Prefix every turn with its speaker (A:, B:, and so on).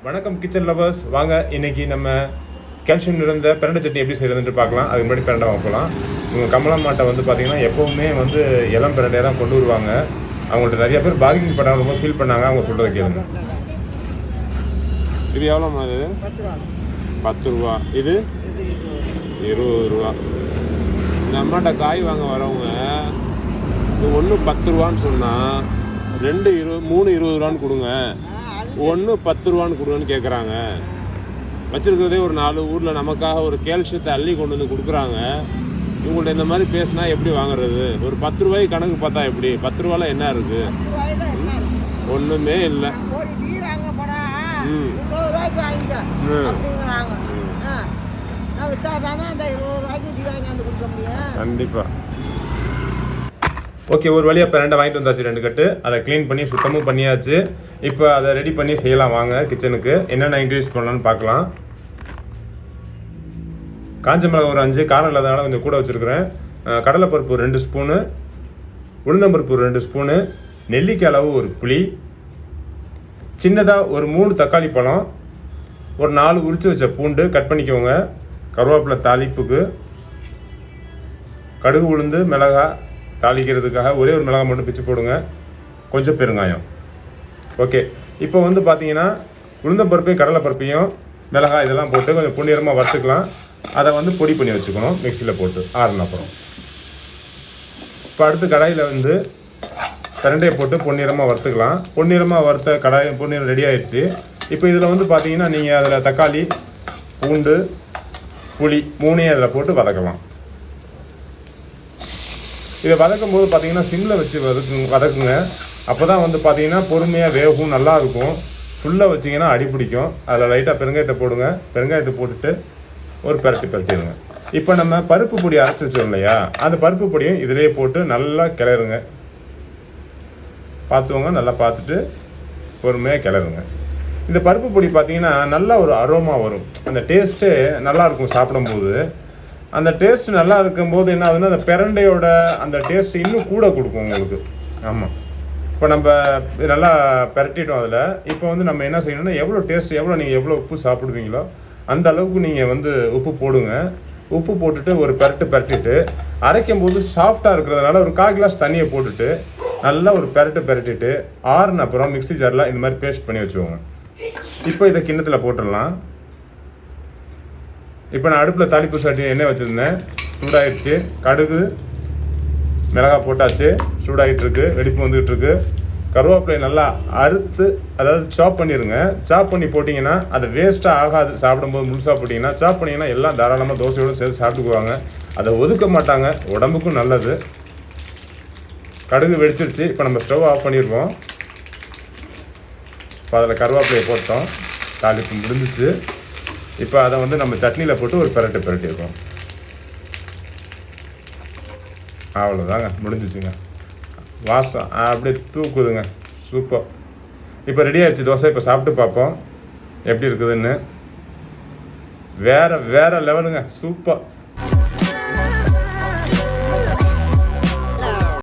A: வணக்கம் kitchen lovers, வாங்க இன்னைக்கு நம்ம கால்சியம் நிறைந்த பிரண்டை சட்னி எப்படி செய்யறதுன்னு பார்க்கலாம். அதுக்கு முன்னாடி பிரண்டை வாங்கலாம். இவங்க கமலம்மாட்டை வந்து பார்த்தீங்கன்னா எப்போவுமே வந்து இளம் பிரண்டையை தான் கொண்டு வருவாங்க. அவங்கள்ட்ட நிறைய பேர் பார்கிங் பண்ணாங்க, ரொம்ப ஃபீல் பண்ணாங்க. அவங்க சொல்கிறத கேளுங்க.
B: இது எவ்வளோம்மா? இது 10 ரூபா. இது 20 ரூபா. இந்த அம்மாட்ட காய் வாங்க வரவங்க இது ஒன்று 10 ரூபான்னு சொன்னால் 2 20 3 20 ரூபான்னு கொடுங்க, ஒன்று 10 ரூபான்னு கொடுங்கன்னு கேட்குறாங்க. வச்சுருக்கிறதே ஒரு 4 ஊரில் நமக்காக ஒரு கால்சியத்தை அள்ளி கொண்டு வந்து கொடுக்குறாங்க. இவங்கள்ட்ட இந்த மாதிரி பேசினா எப்படி வாங்குறது? ஒரு 10 ரூபாய்க்கு கணக்கு பார்த்தா எப்படி? 10 ரூபாயில் என்ன இருக்குது? ஒன்றுமே இல்லை. கண்டிப்பாக.
A: ஓகே, ஒரு வழியாக பிரண்டை வாங்கிட்டு வந்தாச்சு 2 கட்டு. அதை க்ளீன் பண்ணி சுத்தமும் பண்ணியாச்சு. இப்போ அதை ரெடி பண்ணி செய்யலாம். வாங்க கிச்சனுக்கு என்னென்ன இன்க்ரீடியன்ஸ் பண்ணலான்னு பார்க்கலாம். காஞ்ச மிளகாய் ஒரு 5, காரம் இல்லாதனால கொஞ்சம் கூட வச்சுருக்கிறேன். கடலைப்பருப்பு 2 ஸ்பூனு, உளுந்தம்பருப்பு 2 ஸ்பூனு, நெல்லிக்காய் அளவு ஒரு புளி, சின்னதாக ஒரு 3 தக்காளி பழம், ஒரு 4 உரிச்சு வச்ச பூண்டு கட் பண்ணிக்கோங்க, கருவேப்பிலை தாளிப்புக்கு, கடுகு உளுந்து மிளகாய் தாளிக்கிறதுக்காக ஒரே ஒரு மிளகாய் மட்டும் பிச்சு போடுங்க, கொஞ்சம் பெருங்காயம். ஓகே, இப்போ வந்து பார்த்தீங்கன்னா உளுந்தம்பருப்பையும் கடலைப்பருப்பையும் மிளகாய் இதெல்லாம் போட்டு கொஞ்சம் பொன்னிறமாக வறுத்துக்கலாம். அதை வந்து பொடி பண்ணி வச்சுக்கணும் மிக்சியில் போட்டு ஆறுன அப்புறம். இப்போ அடுத்து கடாயில் வந்து பிரண்டையை போட்டு பொன்னிறமாக வறுத்துக்கலாம். பொன்னிறமாக வறுத்த கடாய் பொன்னிறம் ரெடி ஆயிடுச்சு. இப்போ இதில் வந்து பார்த்தீங்கன்னா நீங்கள் அதில் தக்காளி, பூண்டு, புளி 3ஐயும் அதில் போட்டு வதக்கலாம். இதை வதக்கும் போது பார்த்தீங்கன்னா சிம்மில் வச்சு வதக்குங்க. அப்போ தான் வந்து பார்த்தீங்கன்னா பொறுமையாக வேகும், நல்லாயிருக்கும். ஃபுல்லாக வச்சிங்கன்னா அடி பிடிக்கும். அதில் லைட்டாக பெருங்காயத்தை போடுங்க. பெருங்காயத்தை போட்டுட்டு ஒரு பரட்டிடுங்க. இப்போ நம்ம பருப்பு பொடி அரைச்சி வச்சோம் இல்லையா, அந்த பருப்பு பொடியும் இதிலே போட்டு நல்லா கிளறுங்க. பார்த்துவோங்க, நல்லா பார்த்துட்டு பொறுமையாக கிளறுங்க. இந்த பருப்பு பொடி பார்த்தீங்கன்னா நல்லா ஒரு அரோமா வரும். அந்த டேஸ்ட்டு நல்லாயிருக்கும். சாப்பிடும்போது அந்த டேஸ்ட் நல்லா இருக்கும்போது என்ன ஆகுதுன்னா அந்த பிரண்டையோட அந்த டேஸ்ட் இன்னும் கூட கொடுக்கும் உங்களுக்கு. ஆமாம், இப்போ நம்ம நல்லா பரட்டிட்டோம். அதில் இப்போ வந்து நம்ம என்ன செய்யணும்னா எவ்வளோ டேஸ்ட், நீங்கள் எவ்வளோ உப்பு சாப்பிடுவீங்களோ அந்த அளவுக்கு நீங்கள் வந்து உப்பு போடுங்க. உப்பு போட்டுட்டு ஒரு பரட்டிட்டு அரைக்கும் போது சாஃப்டாக இருக்கிறதுனால ஒரு 1/4 கிளாஸ் தண்ணியை போட்டுட்டு நல்லா ஒரு பரட்டிட்டு ஆறுன அப்புறம் மிக்ஸி ஜாரில் இந்த மாதிரி பேஸ்ட் பண்ணி வச்சுக்கோங்க. இப்போ இதை கிண்ணத்தில் போட்டுடலாம். இப்போ நான் அடுப்பில் தாளிப்பு சட்டி எண்ணெய் வச்சுருந்தேன், சூடாகிடுச்சு. கடுகு மிளகாய் போட்டாச்சு, சூடாகிட்டுருக்கு, வெடிப்பு வந்துகிட்ருக்கு. கருவேப்பிலை நல்லா அறுத்து, அதாவது சாப் பண்ணிடுங்க. சாப் பண்ணி போட்டிங்கன்னா அது வேஸ்ட்டாக ஆகாது. சாப்பிடும்போது முழுசாக போட்டிங்கன்னா, சாப் பண்ணிங்கன்னா எல்லாம் தாராளமாக தோசையோடு சேர்த்து சாப்பிட்டுக்குவாங்க. அதை ஒதுக்க மாட்டாங்க, உடம்புக்கும் நல்லது. கடுகு வெடிச்சிருச்சு. இப்போ நம்ம ஸ்டவ் ஆஃப் பண்ணிடுவோம். இப்போ அதில் கருவேப்பிலையை போட்டோம், தாளிப்பு முடிஞ்சிச்சு. இப்போ அதை வந்து நம்ம சட்னியில் போட்டு ஒரு பரட்டிடுவோம். அவ்வளோதாங்க, முடிஞ்சிச்சுங்க. வாசம் அப்படியே தூக்குதுங்க, சூப்பர். இப்போ ரெடி ஆகிடுச்சு தோசை. இப்போ சாப்பிட்டு பார்ப்போம் எப்படி இருக்குதுன்னு. வேறு லெவலுங்க, சூப்பர்.